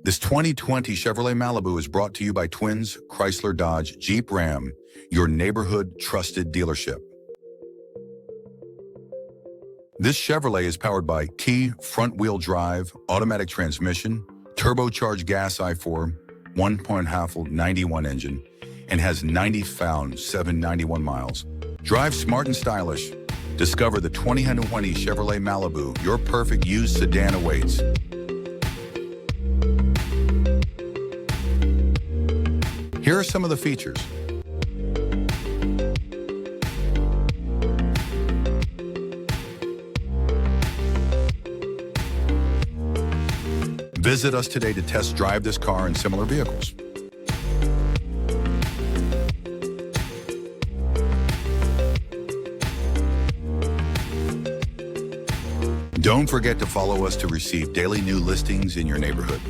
This 2020 Chevrolet Malibu is brought to you by Twins Chrysler Dodge Jeep Ram, your neighborhood trusted dealership. This Chevrolet is powered by T front-wheel drive, automatic transmission, turbocharged gas I4, 1.5 91 engine, and has 791 miles. Drive smart and stylish. Discover the 2020 Chevrolet Malibu. Your perfect used sedan awaits. Here are some of the features. Visit us today to test drive this car and similar vehicles. Don't forget to follow us to receive daily new listings in your neighborhood.